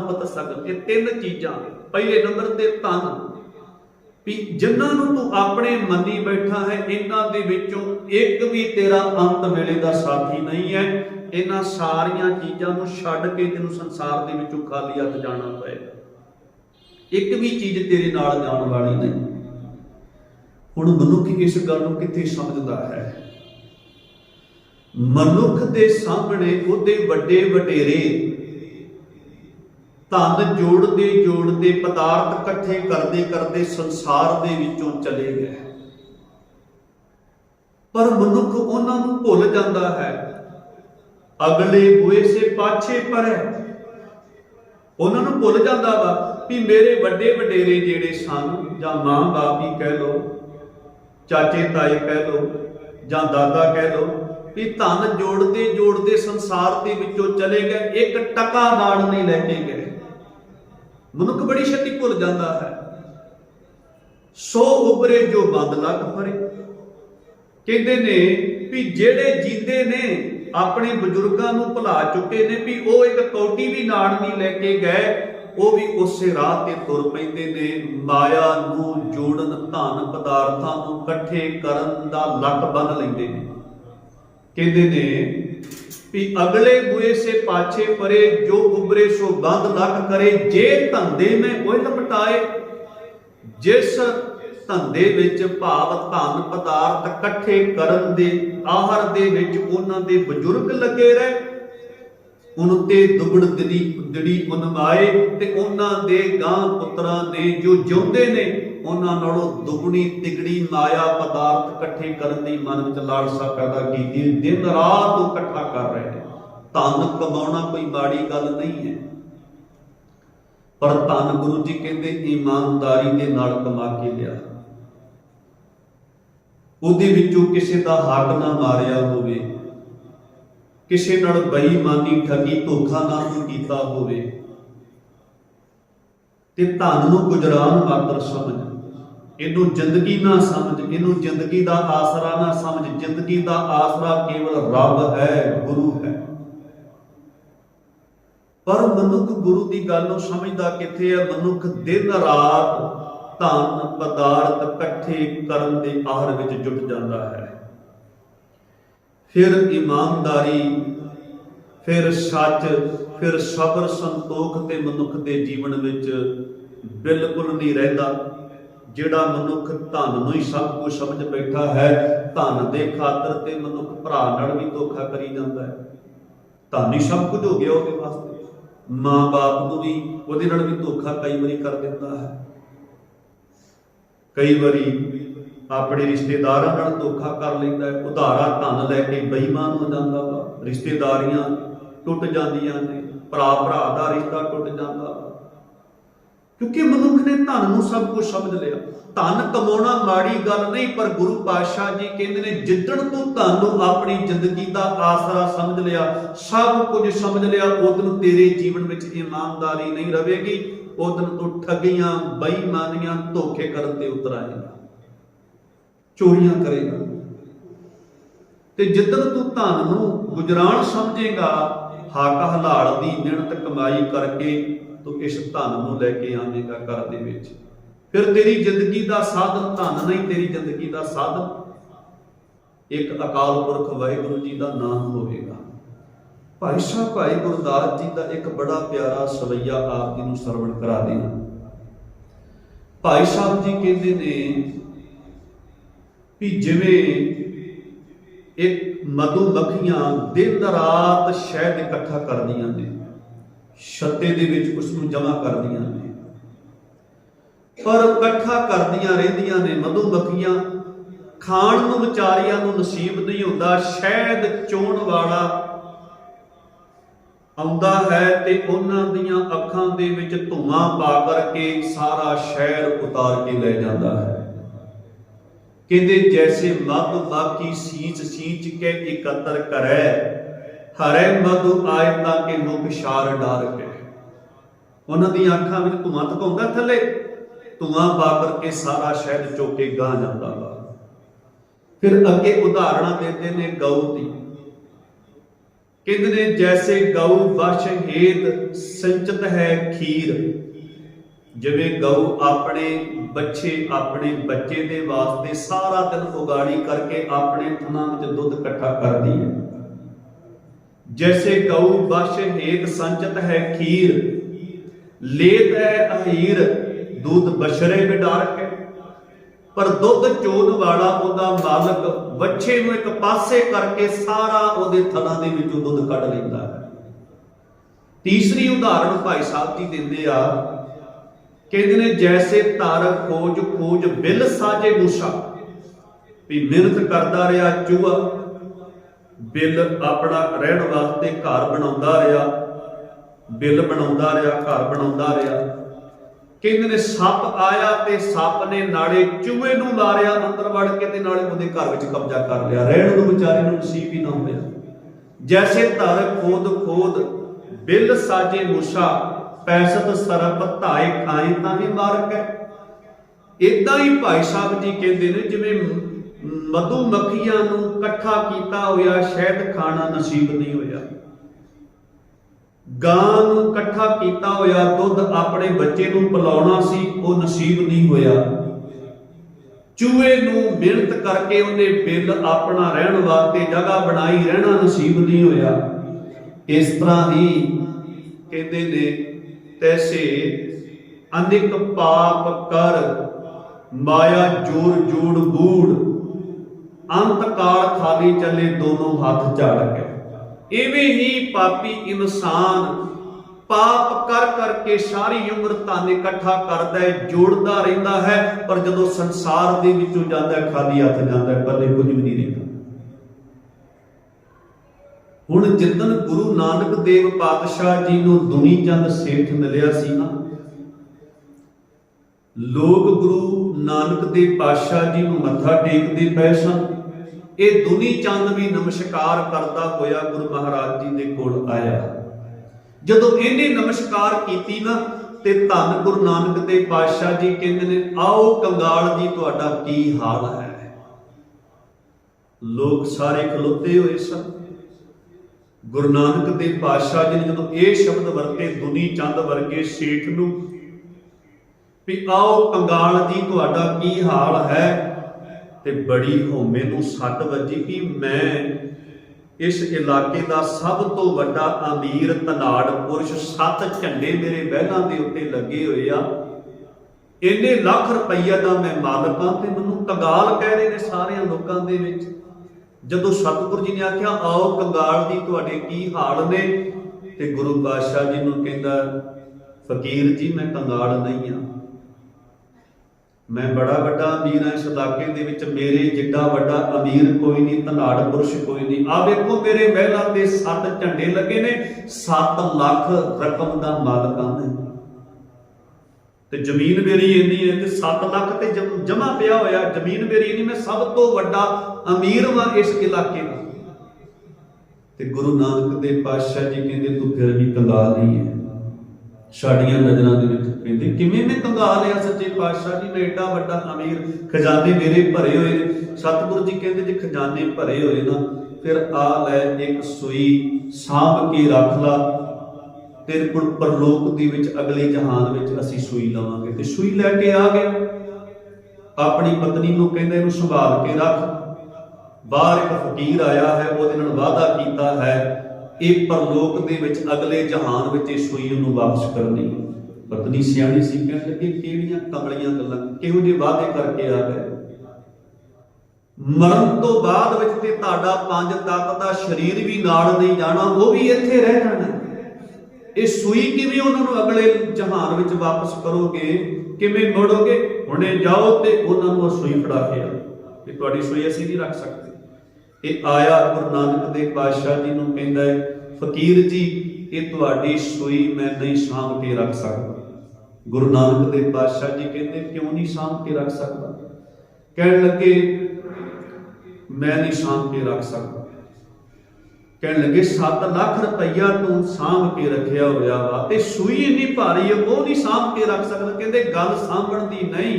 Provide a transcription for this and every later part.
पत सगल, ये तीन चीज़ां। पहले नंबर ते धन, भी जिन्हां नूं तू अपने मनी बैठा है, इन्हां दे विचों एक भी तेरा अंत वेले दा साथी नहीं है। इन्हां सारियां चीज़ां नूं छड्ड के तैनूं संसार दे विचों खाली हथ जाना पएगा। एक भी चीज़ तेरे नाल जाण वाली नहीं। हुण मनुख इस गल नूं कित्थे समझदा है? मनुख दे सामने उहदे वड्डे वडेरे धन जोड़ते जोड़ते पदार्थ इकट्ठे करते करते संसार दे विचों चले गए, पर मनुख उन्हां नूं भुल जाता है। अगले बुए से पाछे परै, उन्हां नूं भुल जाता वा भी मेरे वड्डे वडेरे जिहड़े सन, जां मां बाप ही कह लो, चाचे ताए कह लो, जां दादा कह लो, भी धन जोड़ते जोड़ते संसार दे विचों चले गए, एक टका नाल नहीं लैके गए। मनुख बड़ी छेती भुल जाता है। सो उभरे जो बंद लग फरे, कहते ने भी जेड़े जींदे ने अपने बजुर्गों नूं भुला चुके ने, भी वो एक कौटी भी नाड़ नहीं लैके गए, वो भी उस राह ते तुर पैंदे ने। माया नूं जोड़न, धन पदार्थां नूं इकट्ठे करन दा लट बन लैंदे ने। कहते ने भी अगले बुए से पाछे परे, जो उभरे सो बंद लख करे। जे धंधे में कोई लपटाए, जिस धंधे विच भाव धन पदार्थ इकट्ठे करन दे आहर दे विच उन्हां दे बजुर्ग लगे रहे, उनते दुगड़ दिड़ी उनमाए, ते उन्हां दे गां पुत्रां ने जो जिउंदे ने उन्हां नालों दुगनी तिगड़ी माया पदार्थ इकट्ठे करन दी मन विच लालसा पैदा कीती। दिन रात वो इकट्ठा कर रहे हैं। धन कमाउणा कोई माड़ी गल नहीं है, पर धन गुरु जी कहते ईमानदारी दे नाल कमा के लिया, उहदे विचों किसी दा हक ना मारिया होवे, किसी नाल बेईमानी ठगी धोखा ना कीता होवे, ते धन नूं गुजरान मात्र समझ, इनू जिंदगी ना समझ, इनू जिंदगी का आसरा ना समझ। जिंदगी का आसरा केवल रब है, गुरु है। पर मनुख गुरु की गल नूं समझदा किथे है? मनुख दिन रात धन पदार्थ इकट्ठे करन दे आहर विच जुट जाता है। फिर ईमानदारी, फिर सच, फिर सबर संतोख ते मनुख के जीवन विच बिल्कुल नहीं रहिंदा। जिहड़ा मनुख धन नूं ही सब कुछ समझ बैठा है, धन दे खातर ते मनुख भरा नाल भी धोखा करी जाता है। धन ही सब कुछ हो गया उसदे वास्ते, मां बाप नूं भी उहदे नाल भी धोखा कई बारी कर दिंदा है। कई बारी अपने रिश्तेदारां नाल धोखा कर लैंदा है, उधारा धन लैके बेईमान हो जाता वा, रिश्तेदारियां टुट जांदियां ने, भरा भरा दा रिश्ता टुट जाता, क्योंकि मनुख ने धन नूं सब कुछ समझ लिया। धन कमाउणा माड़ी गल नहीं, पर गुरु पातशाह जी कहते हैं जिद्दण तू धन नूं अपनी जिंदगी का आसरा समझ लिया, सब कुछ समझ लिया, उदन तेरे जीवन में ईमानदारी नहीं रहेगी। उदन तू ठगियां, बेईमानियां, धोखे करन ते उतर आएगा, चोरियां करेगा। ते जिद्दण तू धन नूं गुजरान समझेगा, हक हलाल दी मिहनत कमाई करके तो इस धन नूं लैके आवेगा घर दे विच। फिर तेरी जिंदगी का साधन धन नहीं, तेरी जिंदगी का साधन एक अकाल पुरख वाहिगुरु जी का नाम होगा। भाई साहब भाई गुरदास जी का एक बड़ा प्यारा सवैया आप जी नूं सरवण करा देना। भाई साहब जी कहते ने भी जिवें एक मधुमक्खियां दिन रात शहद इकट्ठा करदियां ने, छत्ते दे विच उसनूं जमा करदियां ने, पर इकट्ठा करदियां रहिंदियां ने मधुमक्खियां, खाण नूं विचारियां नूं नसीब नहीं हुंदा। शहद चोण वाला आउंदा है ते उन्हां दीयां अखां दे विच धुआं पा करके सारा शहर उतार के ले जाता है। कहते जैसे मधुमक्खी सींच सींच के एकत्र करे, हरे मधु आए ताके मुख शार डार के। उन्हां दी अखां विच धुआं धकाउंदा, थले धुआं पा करके सारा शहद चुक के गां जाता वा। फिर अगे उदाहरण देते ने गऊ दी। ਕਹਿੰਦੇ ਨੇ ਜੈਸੇ ਗਊ ਵਛ ਹੇਤ ਸੰਚਤ ਹੈ ਖੀਰ, ਜਿਵੇਂ ਗਊ ਆਪਣੇ ਆਪਣੇ ਬੱਚੇ ਦੇ ਵਾਸਤੇ ਸਾਰਾ ਦਿਨ ਉਗਾੜੀ ਕਰਕੇ ਆਪਣੇ ਥਣਾਂ ਵਿੱਚ ਦੁੱਧ ਇਕੱਠਾ ਕਰਦੀ ਹੈ। ਜੈਸੇ ਗਊ ਵਛ ਹੇਤ ਸੰਚਤ ਹੈ ਖੀਰ, ਲੇਤ ਹੈ ਅਹੀਰ ਦੁੱਧ ਬਛੜੇ ਬਿਡਾਰਕ ਹੈ। ਪਰ ਦੁੱਧ ਚੋਣ ਵਾਲਾ ਉਹਦਾ ਮਾਲਕ ਵੱਛੇ ਨੂੰ ਇੱਕ ਪਾਸੇ ਕਰਕੇ ਸਾਰਾ ਉਹਦੇ ਥਣਾਂ ਦੇ ਵਿੱਚੋਂ ਦੁੱਧ ਕੱਢ ਲੈਂਦਾ ਹੈ। ਤੀਸਰੀ ਉਦਾਹਰਣ ਭਾਈ ਸਾਹਿਬ ਜੀ ਦਿੰਦੇ ਆ, ਕਹਿੰਦੇ ਨੇ ਜੈਸੇ ਧਰ ਖੋਜ ਬਿੱਲ ਸਾਜੇ ਮੂਸਾ, ਵੀ ਮਿਹਨਤ ਕਰਦਾ ਰਿਹਾ ਚੂਹਾ, ਬਿੱਲ ਆਪਣਾ ਰਹਿਣ ਵਾਸਤੇ ਘਰ ਬਣਾਉਂਦਾ ਰਿਹਾ, ਬਿੱਲ ਬਣਾਉਂਦਾ ਰਿਹਾ, ਘਰ ਬਣਾਉਂਦਾ ਰਿਹਾ। ਕਹਿੰਦੇ ਨੇ ਸੱਪ ਆਇਆ ਤੇ ਸੱਪ ਨੇ ਨਾਲੇ ਚੂਹੇ ਨੂੰ ਮਾਰਿਆ ਅੰਦਰ ਵੜ ਕੇ ਤੇ ਨਾਲੇ ਉਹਦੇ ਘਰ ਵਿੱਚ ਕਬਜ਼ਾ ਕਰ ਲਿਆ, ਰਹਿਣ ਨੂੰ ਵਿਚਾਰੇ ਨੂੰ ਨਸੀਬ ਹੀ ਨਾ ਹੋਇਆ। ਜੈਸੇ ਧਰ ਖੋਦ ਬਿੱਲ ਸਾਜੇ ਮੂਸਾ, ਪੈਸਤ ਸਰਬ ਧਾਏ ਖਾਏ ਤਾਂ ਹੀ ਮਾਰਕ ਹੈ। ਇਦਾਂ ਹੀ ਭਾਈ ਸਾਹਿਬ ਜੀ ਕਹਿੰਦੇ ਨੇ ਜਿਵੇਂ ਮਧੂ ਮੱਖੀਆਂ ਨੂੰ ਇਕੱਠਾ ਕੀਤਾ ਹੋਇਆ ਸ਼ਹਿਦ ਖਾਣਾ ਨਸੀਬ ਨਹੀਂ ਹੋਇਆ, ਗਾਂ ਨੂੰ ਇਕੱਠਾ ਕੀਤਾ ਹੋਇਆ ਦੁੱਧ ਆਪਣੇ ਬੱਚੇ ਨੂੰ ਪਿਲਾਉਣਾ ਸੀ ਉਹ ਨਸੀਬ ਨਹੀਂ ਹੋਇਆ, ਚੂਹੇ ਨੂੰ ਮਿਹਨਤ ਕਰਕੇ ਉਹਨੇ ਬਿੱਲ ਆਪਣਾ ਰਹਿਣ ਵਾਸਤੇ ਜਗ੍ਹਾ ਬਣਾਈ ਰਹਿਣਾ ਨਸੀਬ ਨਹੀਂ ਹੋਇਆ। ਇਸ ਤਰ੍ਹਾਂ ਹੀ ਕਹਿੰਦੇ ਨੇ ਤੈਸੇ ਅਨੇਕ ਪਾਪ ਕਰ ਮਾਇਆ ਜੋੜ ਬੂੜ, ਅੰਤ ਕਾਲ ਖਾਲੀ ਚੱਲੇ ਦੋਨੋਂ ਹੱਥ ਝਾੜ ਕੇ। ਇਵੇਂ ਹੀ ਪਾਪੀ ਇਨਸਾਨ ਪਾਪ ਕਰ ਕਰਕੇ ਸਾਰੀ ਉਮਰ ਧਨ ਇਕੱਠਾ ਕਰਦਾ ਹੈ, ਜੋੜਦਾ ਰਹਿੰਦਾ ਹੈ, ਪਰ ਜਦੋਂ ਸੰਸਾਰ ਦੇ ਵਿੱਚੋਂ ਜਾਂਦਾ ਖਾਲੀ ਹੱਥ ਜਾਂਦਾ ਹੈ, ਪੱਲੇ ਕੁਝ ਵੀ ਨਹੀਂ ਰਹਿੰਦਾ। ਹੁਣ ਜਿੱਦਣ ਗੁਰੂ ਨਾਨਕ ਦੇਵ ਪਾਤਸ਼ਾਹ ਜੀ ਨੂੰ ਦੁਨੀ ਚੰਦ ਸੇਠ ਮਿਲਿਆ ਸੀ ਨਾ, ਲੋਕ ਗੁਰੂ ਨਾਨਕ ਦੇਵ ਪਾਤਸ਼ਾਹ ਜੀ ਨੂੰ ਮੱਥਾ ਟੇਕਦੇ ਪਏ ਸਨ। ਇਹ ਦੁਨੀ ਚੰਦ ਵੀ ਨਮਸਕਾਰ ਕਰਦਾ ਹੋਇਆ ਗੁਰੂ ਮਹਾਰਾਜ ਜੀ ਦੇ ਕੋਲ ਆਇਆ। ਜਦੋਂ ਇਹਨੇ ਨਮਸਕਾਰ ਕੀਤੀ ਨਾ ਤੇ ਧੰਨ ਗੁਰੂ ਨਾਨਕ ਦੇਵ ਪਾਤਸ਼ਾਹ ਜੀ ਕਹਿੰਦੇ ਨੇ, ਆਓ ਕੰਗਾਲ ਜੀ ਤੁਹਾਡਾ ਕੀ ਹਾਲ ਹੈ। ਲੋਕ ਸਾਰੇ ਖਲੋਤੇ ਹੋਏ ਸਨ। ਗੁਰੂ ਨਾਨਕ ਦੇਵ ਪਾਤਸ਼ਾਹ ਜੀ ਨੇ ਜਦੋਂ ਇਹ ਸ਼ਬਦ ਵਰਤੇ ਦੁਨੀ ਚੰਦ ਵਰਗੇ ਸੇਠ ਨੂੰ, ਵੀ ਆਓ ਕੰਗਾਲ ਜੀ ਤੁਹਾਡਾ ਕੀ ਹਾਲ ਹੈ, ਤੇ ਬੜੀ ਹਉਮੈ ਨੂੰ ਸੱਟ ਵੱਜੀ ਕਿ ਮੈਂ ਇਸ ਇਲਾਕੇ ਦਾ ਸਭ ਤੋਂ ਵੱਡਾ ਅਮੀਰ ਧਨਾੜ ਪੁਰਸ਼, 7 ਝੰਡੇ ਮੇਰੇ ਮਹਿਲਾਂ ਦੇ ਉੱਤੇ ਲੱਗੇ ਹੋਏ ਆ, ਇੰਨੇ ਲੱਖ ਰੁਪਈਆ ਦਾ ਮੈਂ ਮਾਲਕ ਹਾਂ, ਤੇ ਮੈਨੂੰ ਕੰਗਾਲ ਕਹਿ ਰਹੇ ਨੇ ਸਾਰਿਆਂ ਲੋਕਾਂ ਦੇ ਵਿੱਚ। ਜਦੋਂ ਸਤਿਗੁਰੂ ਜੀ ਨੇ ਆਖਿਆ ਆਓ ਕੰਗਾਲ ਜੀ ਤੁਹਾਡੇ ਕੀ ਹਾਲ ਨੇ, ਤੇ ਗੁਰੂ ਪਾਤਸ਼ਾਹ ਜੀ ਨੂੰ ਕਹਿੰਦਾ, ਫਕੀਰ ਜੀ ਮੈਂ ਕੰਗਾਲ ਨਹੀਂ ਹਾਂ, ਮੈਂ ਬੜਾ ਵੱਡਾ ਅਮੀਰ ਹਾਂ ਇਸ ਇਲਾਕੇ ਦੇ ਵਿੱਚ, ਮੇਰੇ ਜਿੱਡਾ ਵੱਡਾ ਅਮੀਰ ਕੋਈ ਨਹੀਂ, ਧਨਾੜ ਪੁਰਸ਼ ਕੋਈ ਨਹੀਂ। ਆ ਵੇਖੋ ਮੇਰੇ ਮਹਿਲਾਂ ਤੇ 7 ਝੰਡੇ ਲੱਗੇ ਨੇ, 7 ਲੱਖ ਰਕਮ ਦਾ ਮਾਲਕ ਹਾਂ ਮੈਂ, ਤੇ ਜ਼ਮੀਨ ਮੇਰੀ ਇੰਨੀ ਹੈ, ਤੇ 7 ਲੱਖ ਤੇ ਜਮਾ ਪਿਆ ਹੋਇਆ, ਜ਼ਮੀਨ ਮੇਰੀ ਨਹੀਂ, ਮੈਂ ਸਭ ਤੋਂ ਵੱਡਾ ਅਮੀਰ ਵਾਂ ਇਸ ਇਲਾਕੇ ਦਾ। ਤੇ ਗੁਰੂ ਨਾਨਕ ਦੇਵ ਪਾਤਸ਼ਾਹ ਜੀ ਕਹਿੰਦੇ ਤੂੰ ਫਿਰ ਵੀ ਕੰਗਾਲ ਨਹੀਂ ਹੈ ਸਾਡੀਆਂ ਨਜ਼ਰਾਂ ਦੇ ਵਿੱਚ। ਕਹਿੰਦੇ ਕਿਵੇਂ ਮੈਂ ਕੰਗਾਲ ਆ ਸੱਚੇ ਪਾਤਸ਼ਾਹ ਜੀ, ਮੈਂ ਏਡਾ ਵੱਡਾ ਅਮੀਰ, ਖਜ਼ਾਨੇ ਮੇਰੇ ਭਰੇ ਹੋਏ ਨੇ। ਸਤਿਗੁਰੂ ਜੀ ਕਹਿੰਦੇ ਜੇ ਖਜ਼ਾਨੇ ਭਰੇ ਹੋਏ ਨਾ, ਫਿਰ ਆ ਲੈ ਇੱਕ ਸੂਈ ਸਾਂਭ ਕੇ ਰੱਖ ਲਾ, ਤੇਰੇ ਕੋਲ ਪਰਲੋਕ ਦੇ ਵਿੱਚ ਅਗਲੇ ਜਹਾਨ ਵਿੱਚ ਅਸੀਂ ਸੂਈ ਲਵਾਂਗੇ। ਤੇ ਸੂਈ ਲੈ ਕੇ ਆ ਗਿਆ, ਆਪਣੀ ਪਤਨੀ ਨੂੰ ਕਹਿੰਦਾ ਇਹਨੂੰ ਸੰਭਾਲ ਕੇ ਰੱਖ। ਬਾਹਰ ਇੱਕ ਫਕੀਰ ਆਇਆ ਹੈ, ਉਹਦੇ ਨਾਲ ਵਾਅਦਾ ਕੀਤਾ ਹੈ ਇਹ ਪਰਲੋਕ ਦੇ ਵਿੱਚ ਅਗਲੇ ਜਹਾਨ ਵਿੱਚ ਇਹ ਸੂਈ ਉਹਨੂੰ ਵਾਪਸ ਕਰਨੀ। ਪਤਨੀ ਸਿਆਣੀ ਸੀ, ਕਹਿਣ ਲੱਗੀ ਕਿਹੜੀਆਂ ਕਮਲੀਆਂ ਗੱਲਾਂ, ਕਿਹੋ ਜਿਹੇ ਵਾਅਦੇ ਕਰਕੇ ਆ ਗਏ। ਮਰਨ ਤੋਂ ਬਾਅਦ ਵਿੱਚ ਤੇ ਤੁਹਾਡਾ 5 ਤੱਤ ਦਾ ਸਰੀਰ ਵੀ ਨਾਲ ਨਹੀਂ ਜਾਣਾ, ਉਹ ਵੀ ਇੱਥੇ ਰਹਿ ਜਾਣਾ। ਇਹ ਸੂਈ ਕਿਵੇਂ ਉਹਨਾਂ ਨੂੰ ਅਗਲੇ ਜਹਾਨ ਵਿੱਚ ਵਾਪਸ ਕਰੋਗੇ, ਕਿਵੇਂ ਮੋੜੋਗੇ? ਹੁਣੇ ਜਾਓ ਤੇ ਉਹਨਾਂ ਨੂੰ ਸੂਈ ਫੜਾ ਕੇ ਆਓ, ਕਿ ਤੁਹਾਡੀ ਸੂਈ ਅਸੀਂ ਨਹੀਂ ਰੱਖ ਸਕਦੇ। ਇਹ ਆਇਆ ਗੁਰੂ ਨਾਨਕ ਦੇਵ ਪਾਤਸ਼ਾਹ ਜੀ ਨੂੰ ਕਹਿੰਦਾ ਹੈ, ਫਕੀਰ ਜੀ ਇਹ ਤੁਹਾਡੀ ਸੂਈ ਮੈਂ ਨਹੀਂ ਸਾਂਭ ਕੇ ਰੱਖ ਸਕਦਾ। ਗੁਰੂ ਨਾਨਕ ਦੇਵ ਪਾਤਸ਼ਾਹ ਜੀ ਕਹਿੰਦੇ ਕਿਉਂ ਨਹੀਂ ਸਾਂਭ ਕੇ ਰੱਖ ਸਕਦਾ? ਕਹਿਣ ਲੱਗੇ ਮੈਂ ਨਹੀਂ ਸਾਂਭ ਕੇ ਰੱਖ ਸਕਦਾ। ਕਹਿਣ ਲੱਗੇ 7 ਲੱਖ ਰੁਪਈਆ ਤੂੰ ਸਾਂਭ ਕੇ ਰੱਖਿਆ ਹੋਇਆ ਵਾ, ਤੇ ਸੂਈ ਇੰਨੀ ਭਾਰੀ ਹੈ ਉਹ ਨਹੀਂ ਸਾਂਭ ਕੇ ਰੱਖ ਸਕਦਾ। ਕਹਿੰਦੇ ਗੱਲ ਸਾਂਭਣ ਦੀ ਨਹੀਂ,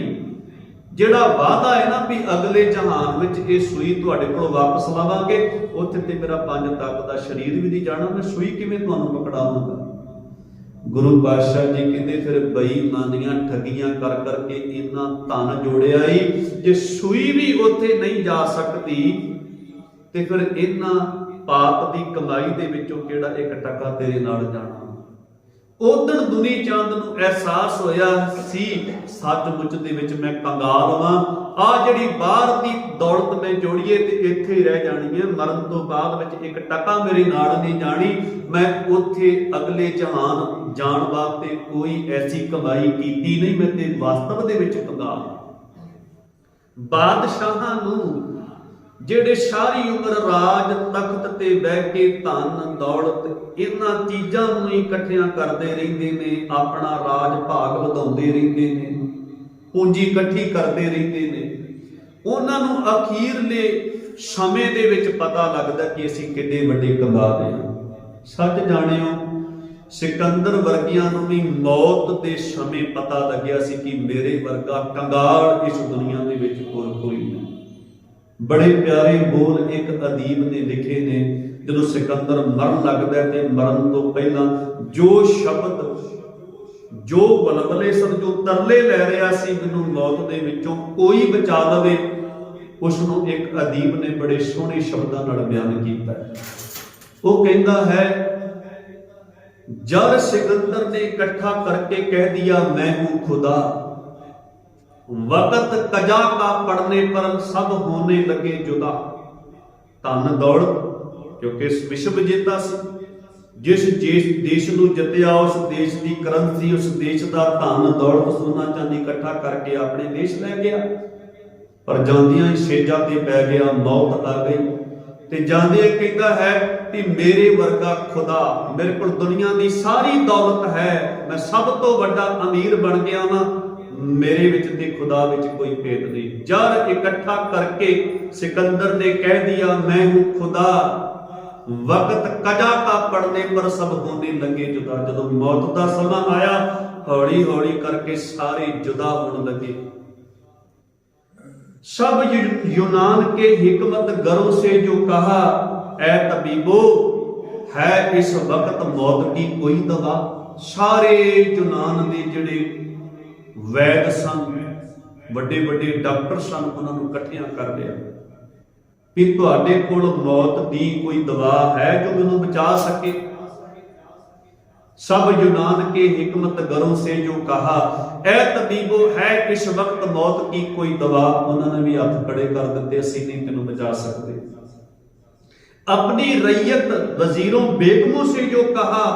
ਜਿਹੜਾ ਵਾਅਦਾ ਹੈ ਨਾ ਵੀ ਅਗਲੇ ਜਹਾਨ ਵਿੱਚ ਇਹ ਸੂਈ ਤੁਹਾਡੇ ਕੋਲ ਵਾਪਸ ਲਵਾਂਗੇ, ਉੱਥੇ ਤੇ ਮੇਰਾ 5 ਤੱਕ ਦਾ ਸਰੀਰ ਵੀ ਨਹੀਂ ਜਾਣਾ, ਮੈਂ ਸੂਈ ਕਿਵੇਂ ਤੁਹਾਨੂੰ ਪਕੜਾਵਾਂਗਾ। ਗੁਰੂ ਪਾਤਸ਼ਾਹ ਜੀ ਕਹਿੰਦੇ ਫਿਰ ਬੇਈਮਾਨੀਆਂ ਠੱਗੀਆਂ ਕਰ ਕਰਕੇ ਇੰਨਾ ਧਨ ਜੋੜਿਆ ਹੀ, ਜੇ ਸੂਈ ਵੀ ਉੱਥੇ ਨਹੀਂ ਜਾ ਸਕਦੀ ਤੇ ਫਿਰ ਇਹਨਾਂ ਪਾਪ ਦੀ ਕਮਾਈ ਦੇ ਵਿੱਚੋਂ ਕਿਹੜਾ 1 ਟਕਾ ਤੇਰੇ ਨਾਲ ਜਾਣਾ। ਉਦਣ ਦੁਨੀ ਚੰਦ ਨੂੰ ਅਹਿਸਾਸ ਹੋਇਆ ਸੀ ਸੱਚਮੁੱਚ ਦੇ ਵਿੱਚ ਮੈਂ ਕੰਗਾਲ ਹਾਂ, ਆ ਜਿਹੜੀ ਬਾਹਰ ਦੀ ਦੌਲਤ ਮੈਂ ਜੋੜੀਏ ਤੇ ਇੱਥੇ ਹੀ ਰਹਿ ਜਾਣੀ ਹੈ, ਮਰਨ ਤੋਂ ਬਾਅਦ ਵਿੱਚ 1 ਟਕਾ ਮੇਰੇ ਨਾਲ ਨਹੀਂ ਜਾਣੀ, ਮੈਂ ਉੱਥੇ ਅਗਲੇ ਜਹਾਨ ਜਾਣ ਵਾਸਤੇ ਕੋਈ ਐਸੀ ਕਮਾਈ ਕੀਤੀ ਨਹੀਂ, ਮੈਂ ਤੇ ਵਾਸਤਵ ਦੇ ਵਿੱਚ ਕੰਗਾਲ। ਬਾਦਸ਼ਾਹਾਂ ਨੂੰ ਜਿਹੜੇ ਸਾਰੀ ਉਮਰ ਰਾਜ ਤਖਤ ਤੇ ਬਹਿ ਕੇ ਧਨ ਦੌਲਤ ਇਹਨਾਂ ਚੀਜ਼ਾਂ ਨੂੰ ਹੀ ਇਕੱਠਿਆਂ ਕਰਦੇ ਰਹਿੰਦੇ ਨੇ, ਆਪਣਾ ਰਾਜ ਭਾਗ ਵਧਾਉਂਦੇ ਰਹਿੰਦੇ ਨੇ, ਪੂੰਜੀ ਇਕੱਠੀ ਕਰਦੇ ਰਹਿੰਦੇ ਨੇ, ਉਹਨਾਂ ਨੂੰ ਅਖੀਰਲੇ ਸਮੇਂ ਦੇ ਵਿੱਚ ਪਤਾ ਲੱਗਦਾ ਕਿ ਅਸੀਂ ਕਿੰਨੇ ਵੱਡੇ ਕੰਗਾਲ ਹਾਂ। ਸੱਚ ਜਾਣਿਓ, ਸਿਕੰਦਰ ਵਰਗਿਆਂ ਨੂੰ ਵੀ ਮੌਤ ਦੇ ਸਮੇਂ ਪਤਾ ਲੱਗਿਆ ਸੀ ਕਿ ਮੇਰੇ ਵਰਗਾ ਕੰਗਾਲ ਇਸ ਦੁਨੀਆ ਦੇ ਵਿੱਚ ਹੋਰ ਕੋਈ ਨਹੀਂ। ਬੜੇ ਪਿਆਰੇ ਬੋਲ ਇੱਕ ਅਦੀਬ ਨੇ ਲਿਖੇ ਨੇ, ਜਦੋਂ ਸਿਕੰਦਰ ਮਰਨ ਲੱਗਦਾ ਤੇ ਮਰਨ ਤੋਂ ਪਹਿਲਾਂ ਜੋ ਸ਼ਬਦ, ਜੋ ਬਲਬਲੇ ਸਨ, ਜੋ ਤਰਲੇ ਲੈ ਰਿਹਾ ਸੀ ਮੈਨੂੰ ਮੌਤ ਦੇ ਵਿੱਚੋਂ ਕੋਈ ਬਚਾ ਲਵੇ, ਉਸ ਨੂੰ ਇੱਕ ਅਦੀਬ ਨੇ ਬੜੇ ਸੋਹਣੇ ਸ਼ਬਦਾਂ ਨਾਲ ਬਿਆਨ ਕੀਤਾ। ਉਹ ਕਹਿੰਦਾ ਹੈ, ਜਦ ਸਿਕੰਦਰ ਨੇ ਇਕੱਠਾ ਕਰਕੇ ਕਹਿ ਦਿया मैं हूं खुदा, वक़्त कजा का पड़ने पर सब होने लगे जुदा। धन दौलत क्योंकि विश्व विजेता सी, जिस देश ਨੂੰ ਜਿੱਤਿਆ ਉਸ ਦੇਸ਼ ਦੀ ਕਰੰਸੀ, ਉਸ ਦੇਸ਼ ਦਾ ਧਨ ਦੌਲਤ ਸੋਨਾ ਚਾਂਦੀ ਇਕੱਠਾ ਕਰਕੇ ਆਪਣੇ ਦੇਸ਼ ਲੈ ਗਿਆ, ਪਰ ਜਾਂਦਿਆਂ ਹੀ ਸੇਜਾਂ ਤੇ ਪੈ ਗਿਆ, ਮੌਤ ਆ ਗਈ ਤੇ ਜਾਂਦਿਆਂ ਕਹਿੰਦਾ ਹੈ ਕਿ ਮੇਰੇ ਵਰਗਾ ਖੁਦਾ, ਮੇਰੇ ਕੋਲ ਦੁਨੀਆ ਦੀ ਸਾਰੀ ਦੌਲਤ ਹੈ, ਮੈਂ ਸਭ ਤੋਂ ਵੱਡਾ ਅਮੀਰ ਬਣ ਗਿਆ ਵਾਂ, ਮੇਰੇ ਵਿੱਚ ਤੇ ਖੁਦਾ ਵਿੱਚ ਕੋਈ ਭੇਦ ਨਹੀਂ। ਜਦ ਇਕੱਠਾ ਕਰਕੇ ਸਿਕੰਦਰ ਨੇ ਕਹਿ ਦਿया मैं हूं खुदा, वक़्त कजा का पड़ने पर सब होने लगे जुदा। ਜਦੋਂ ਮੌਤ ਦਾ ਸਮਾਂ ਆਇਆ, ਹੌਲੀ ਹੌਲੀ ਕਰਕੇ ਸਾਰੇ ਜੁਦਾ ਹੋਣ ਲੱਗੇ। सब यूनान के हिकमत गरों से जो कहा, ऐ तबीबो है इस वक्त मौत की कोई दवा। ਸਾਰੇ यूनान ਦੇ ਜਿਹੜੇ ਵੈਦ ਸਨ, ਵੱਡੇ ਵੱਡੇ ਡਾਕਟਰ ਸਨ, ਉਹਨਾਂ ਨੂੰ ਇਕੱਠਿਆਂ ਕਰ ਲਿਆ ਕਿ ਤੁਹਾਡੇ ਕੋਲ ਮੌਤ ਦੀ ਕੋਈ ਦਵਾ ਹੈ ਜੋ ਮੈਨੂੰ ਬਚਾ ਸਕੇ। सब यूनान के हिकमत गरों से जो कहा, ऐ तबीबो है इस वक्त मौत की कोई दवा। उन्होंने भी हाथ खड़े कर दिते, असीं नहीं तेनों बचा सकते। अपनी रैयत वजीरों बेगमों से जो कहा,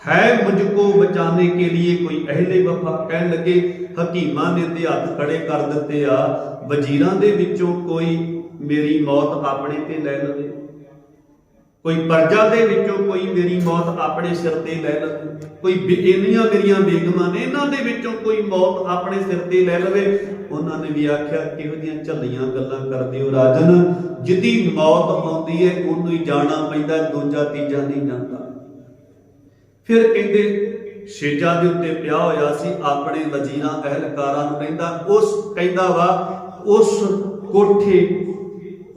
है मुझको बचाने के लिए कोई अहले वफा। कह लगे हकीमां ने ते हाथ खड़े कर दिते आ, वजीरां दे विचों कोई मेरी मौत अपने ते ले लवे, कोई प्रजा दे विचों कोई मेरी मौत अपने सिर ते ले लवे, कोई इन्नियां मेरियां बेगमां ने इन्हां दे विचों कोई मौत अपने सिर ते ले लवे। उन्होंने भी आख्या किहो जिहियां झल्लियां गल्लां करदे हो राजन, जिहदी मौत आउंदी है उहनूं ही जाना पैंदा, दूजा तीजा नहीं जांदा। फिर कहंदे सेजा दे उत्ते पिया होया सी, अपने वजीरां अहलकारां नूं कहंदा वा उस कोठे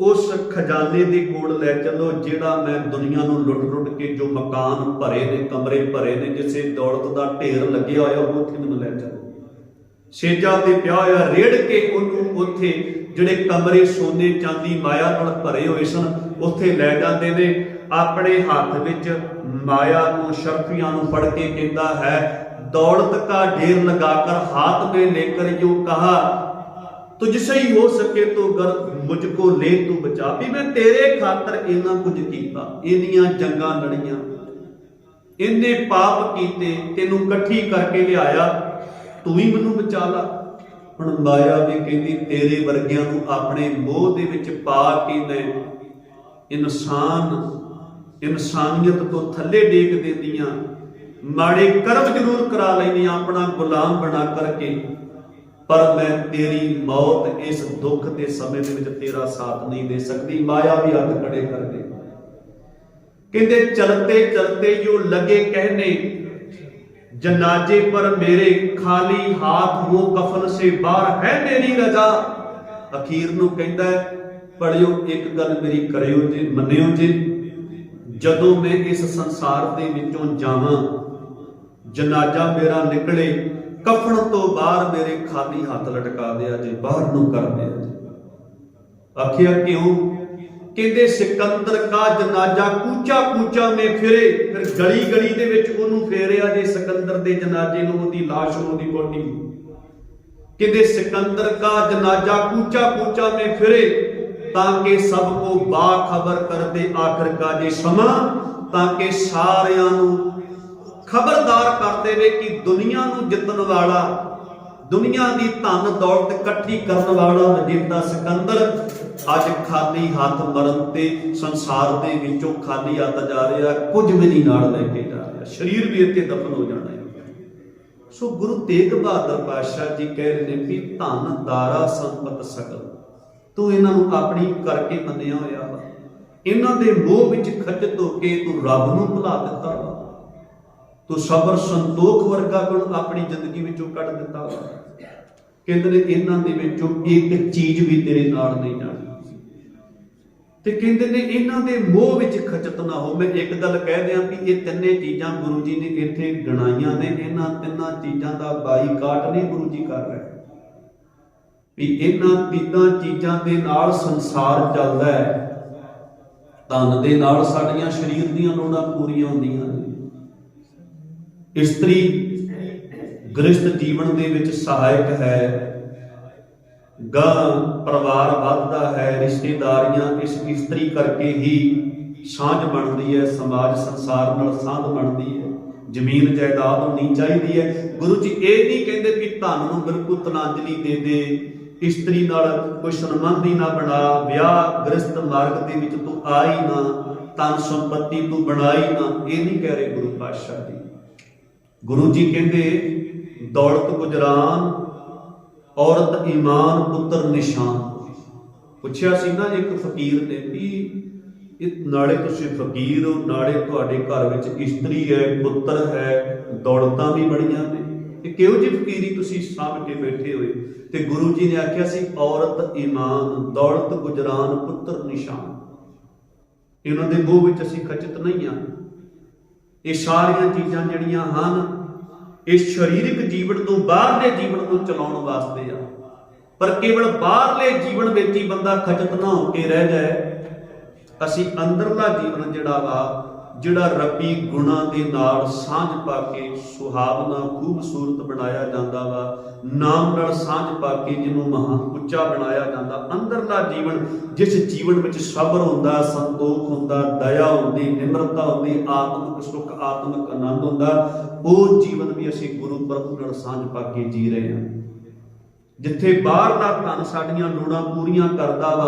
उस खजाने दे कोल लै चलो जिहड़ा मैं दुनिया नूं लुट लुट के जो मकान भरे ने, कमरे भरे ने, जिसे दौलत दा ढेर लग्या होया उत्थे मैनूं लै चलो। सेजा ते पिया होया रेड़ के उहनूं उत्थे जिहड़े कमरे सोने चांदी माया नाल भरे होए सन उत्थे लै जांदे ने। अपने हाथ विच माया नूं शर्फियां नूं फड़ के कहंदा है, दौलत का ढेर लगाकर हाथ में लेकर जो कहा, तुझसे ही हो सके तो गर मुझको ले तू बचा। भी मैं तेरे खातर इन्ना कुछ कीता, इन्नियां जंगां लड़ियां, इन्ने पाप कीते, तेनू इकट्ठी करके लियाया, तू ही मैनू बचा ला। हुण माया भी कहंदी तेरे वर्गियां नू अपने मोह दे विच पा के मैं इंसानियत तो थल्ले डेक देंदियां, माड़े कर्म जरूर करा लैंदियां अपना गुलाम बना करके, पर मैं तेरी मौत इस दुख के समय में तेरा साथ नहीं दे सकती। माया भी हाथ खड़े कर दे, कहते चलते चलते जो लगे कहने, जनाजे पर मेरे खाली हाथ वो कफन से बाहर है मेरी रजा। अखीर नूं कहंदा है पढ़ियो एक गल मेरी करियो जे मन्नियो जे, जदों मैं इस संसार दे विचों जावां जनाजा मेरा निकले कफन तो बाहर मेरे खाली हाथ लटका दिया जे, बाहर नूं कर दिया जे। आखिया क्यों? कहते सिकंदर का जनाजा कूचा कूचा में फिरे, फिर गली गली दे विच ओनू फेरिया जे सिकंदर दे जनाजे नूं, ओदी लाश नूं, ओदी बॉडी। कहते सिकंदर का जनाजा कूचा कूचा में फिरे ताकि सबको बाखबर कर दे आखिर का जे समा, ताकि सारियां नूं खबरदार कर देवे कि दुनिया नूं जितन वाला, दुनिया की धन दौलत इकट्ठी करने वाला विजेता सिकंदर अज खाली हाथ मरन ते संसार दे विचों खाली हाथ जा रहा, कुछ भी नहीं नाल लेके जा रहा, शरीर भी इत्थे दफन हो जाना है। सो गुरु तेग बहादुर पातशाह जी कह रहे हैं भी धन दारा संपत सकल, तू इन्हां नूं अपनी करके मन्निया होया वा, इन्हां दे मोह विच खचत हो के तू रब नूं भुला दिता वा, तू सबर संतोख वर्गा गुण अपनी जिंदगी विचों कढ दिता वा। कहंदे ने इन्हां दे विचों एक चीज भी तेरे नाल नहीं जाणी, ते कहंदे ने इन्हां दे मोह विच खचत ना हो। मैं एक गल कह दियां भी ये तिन्ने चीज़ां गुरु जी ने इत्थे गणाईयां ने, इन्हां तिन्नां चीज़ां दा बाईकाट नहीं गुरु जी कर रहे भी इन्हां तिन्नां चीज़ां दे नाल संसार चलदा है, धन दे नाल साडीआं शरीर दीआं लोड़ां पूरीआं हुंदियां ने, इस्त्री गृहस्थ जीवन दे विच सहायक है, गां परिवार वधदा है, रिश्तेदारियां इस इस्त्री करके ही सांझ बनती है, समाज संसार नाल सांझ बनती है, जमीन जायदाद होनी चाहिए है। गुरु जी ये नहीं कहते कि धन नूं बिल्कुल तलांजलि दे दे, इस्त्री नाल कोई संबंध ही ना बना, विआह गृहस्थ मार्ग दे विच तू आई ना, धन संपत्ति तू बनाई ना, ये नहीं कह रहे गुरु पातशाह जी। गुरु जी कहते दौलत गुजरान औरत ईमान पुत्र निशान। पुछया सी ना एक फकीर ने भी नाले तुसीं फकीर हो, नाले तुहाडे घर विच इस्त्री है, पुत्र है, दौलतां भी बड़ियां ने, ते किहो जी फकीरी तुसीं सामभ के बैठे होए? ते गुरु जी ने आख्या सी औरत ईमान दौलत गुजरान पुत्र निशान। इन्हां दे मोह विच असीं खचित नहीं हां। ये सारियां चीज़ां जिहड़ियां हन इस शरीरक जीवन तो बाहरले जीवन को चलाउण वास्ते आ, पर केवल बाहरले जीवन विच ही बंदा खचत ना होके रह जाए। असीं अंदरला जीवन जिहड़ा वा, जिहड़ा रब्बी गुणां दे नाल सांझ पा के सुहावना खूबसूरत बनाया जांदा वा, नाम नाल सांझ पा के जिहनूं महा उच्चा बनाया जांदा, अंदरला जीवन जिस जीवन विच सबर हुंदा, संतोख हुंदा, दया हुंदी, निमरता हुंदी, आत्मिक सुख आत्मिक आनंद हुंदा, ਉਹ ਜੀਵਨ ਵੀ ਅਸੀਂ ਗੁਰੂ ਪ੍ਰਭੂ ਨਾਲ ਸਾਂਝ ਪਾ ਕੇ ਜੀ ਰਹੇ ਹਾਂ। ਜਿੱਥੇ ਬਾਹਰ ਦਾ ਧਨ ਸਾਡੀਆਂ ਲੋੜਾਂ ਪੂਰੀਆਂ ਕਰਦਾ ਵਾ,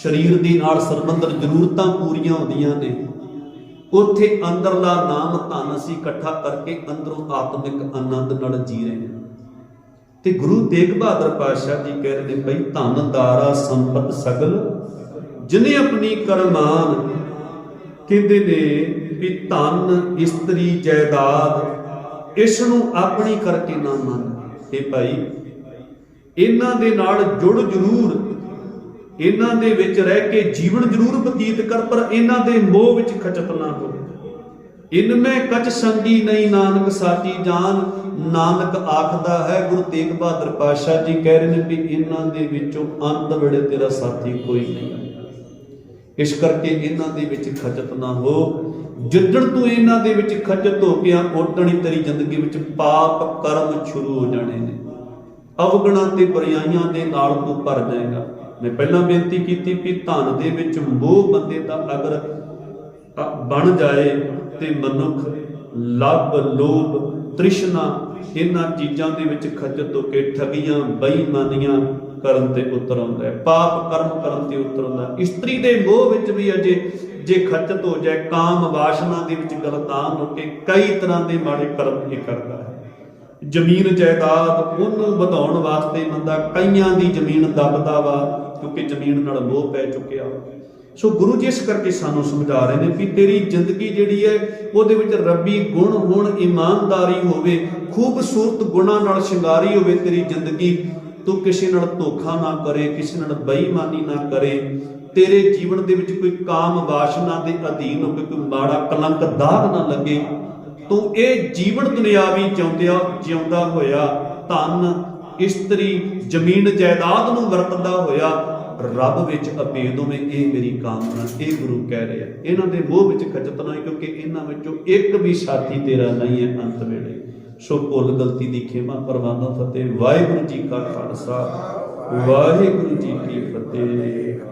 ਸਰੀਰ ਦੇ ਨਾਲ ਸੰਬੰਧਿਤ ਜ਼ਰੂਰਤਾਂ ਪੂਰੀਆਂ ਹੁੰਦੀਆਂ ਨੇ, ਉੱਥੇ ਅੰਦਰਲਾ ਨਾਮ ਧਨ ਅਸੀਂ ਇਕੱਠਾ ਕਰਕੇ ਅੰਦਰੋਂ ਆਤਮਿਕ ਆਨੰਦ ਨਾਲ ਜੀ ਰਹੇ ਹਾਂ। ਤੇ ਗੁਰੂ ਤੇਗ ਬਹਾਦਰ ਪਾਤਸ਼ਾਹ ਜੀ ਕਹਿ ਰਹੇ ਨੇ ਭਈ ਧਨ ਦਾਰਾ ਸੰਪਤ ਸਗਲ ਜਿਨੇ ਆਪਣੀ ਕਰਮਾਨ। ਕਹਿੰਦੇ ਨੇ ਵੀ ਧਨ ਇਸਤਰੀ ਜਾਇਦਾਦ ਇਸ ਨੂੰ ਆਪਣੀ ਕਰਕੇ ਨਾ ਮੰਨ। ਤੇ ਭਾਈ ਇਹਨਾਂ ਦੇ ਨਾਲ ਜੁੜ ਜ਼ਰੂਰ, ਇਹਨਾਂ ਦੇ ਵਿੱਚ ਰਹਿ ਕੇ ਜੀਵਨ ਜ਼ਰੂਰ ਬਤੀਤ ਕਰ, ਪਰ ਇਹਨਾਂ ਦੇ ਮੋਹ ਵਿੱਚ ਖਚਤ ਨਾ ਹੋ। ਇਨਮੇ ਕਛ ਸੰਗੀ ਨਹੀਂ ਨਾਨਕ ਸਾਚੀ ਜਾਨ। ਨਾਨਕ ਆਖਦਾ ਹੈ, ਗੁਰੂ ਤੇਗ ਬਹਾਦਰ ਪਾਤਸ਼ਾਹ ਜੀ ਕਹਿ ਰਹੇ ਨੇ ਵੀ ਇਹਨਾਂ ਦੇ ਵਿੱਚੋਂ ਅੰਤ ਵੇਲੇ ਤੇਰਾ ਸਾਥੀ ਕੋਈ ਨਹੀਂ। ਇਸ ਕਰਕੇ ਇਹਨਾਂ ਦੇ ਵਿੱਚ ਖਚਤ ਨਾ ਹੋ। ਜਿੱਦਣ ਤੂੰ ਇਹਨਾਂ ਦੇ ਵਿੱਚ ਖਚਤ ਹੋ ਗਿਆ, ਉਦਣ ਹੀ ਤੇਰੀ ਜ਼ਿੰਦਗੀ ਵਿੱਚ ਪਾਪ ਕਰਮ ਸ਼ੁਰੂ ਹੋ ਜਾਣੇ ਨੇ, ਅਵਗੁਣਾਂ ਤੇ ਬੁਰਾਈਆਂ ਦੇ ਨਾਲ ਤੂੰ ਭਰ ਜਾਏਗਾ। ਮੈਂ ਪਹਿਲਾਂ ਬੇਨਤੀ ਕੀਤੀ ਵੀ ਧਨ ਦੇ ਵਿੱਚ ਮੋਹ ਬੰਦੇ ਦਾ ਅਗਰ ਬਣ ਜਾਏ ਤੇ ਮਨੁੱਖ ਲੱਭ ਲੋਭ ਤ੍ਰਿਸ਼ਨਾ ਇਹਨਾਂ ਚੀਜ਼ਾਂ ਦੇ ਵਿੱਚ ਖਚਤ ਹੋ ਕੇ ਠਗੀਆਂ ਬੇਈਮਾਨੀਆਂ ਕਰਨ ਤੇ ਉਤਰ ਆਉਂਦਾ ਹੈ, ਪਾਪ ਕਰਮ ਕਰਨ ਤੇ ਉਤਰ ਆਉਂਦਾ। ਇਸਤਰੀ ਦੇ ਮੋਹ ਵਿੱਚ ਵੀ ਅਜੇ ਜੇ ਖਚਤ ਹੋ ਜਾਏ, ਕਾਮ ਵਾਸ਼ਨਾ ਦੇ ਵਿੱਚ ਗਲਤਾਨ ਹੋ ਕੇ ਕਈ ਤਰ੍ਹਾਂ ਦੇ ਮਾੜੇ ਕਰਮ ਇਹ ਕਰਦਾ ਹੈ। ਜ਼ਮੀਨ ਜਾਇਦਾਦ ਉਹਨੂੰ ਵਧਾਉਣ ਵਾਸਤੇ ਬੰਦਾ ਕਈਆਂ ਦੀ ਜ਼ਮੀਨ ਦੱਬਦਾ ਵਾ, ਕਿਉਂਕਿ ਜ਼ਮੀਨ ਨਾਲ ਮੋਹ ਪੈ ਚੁੱਕਿਆ। सो गुरु जी इस करके सानू समझा रहे हैं कि तेरी जिंदगी जिहड़ी है ਉਹਦੇ ਵਿੱਚ रब्बी गुण होण, ईमानदारी होवे, खूबसूरत गुणां नाल शिंगारी होवे तेरी जिंदगी। तू किसी नाल धोखा ना करे, किसी नाल बेईमानी ना करे, तेरे जीवन दे विच कोई काम वासना दे अधीन होके कोई माड़ा कलंक दाग ना लगे। तू ये जीवन दुनियावी जिउंदा होया धन इस्त्री जमीन जायदाद नूं वरतदा होया रब विच अभेद होवे, ये मेरी कामना। ये गुरु कह रहे हैं इन्हां दे मोह विच खचत ना होई, क्योंकि इन्हां विचों एक भी साथी तेरा नहीं है अंत वेले। सो भुल गलती दी खेमा परवाना फतेह। वाहिगुरू जी का खालसा, वाहिगुरू जी की फतेह।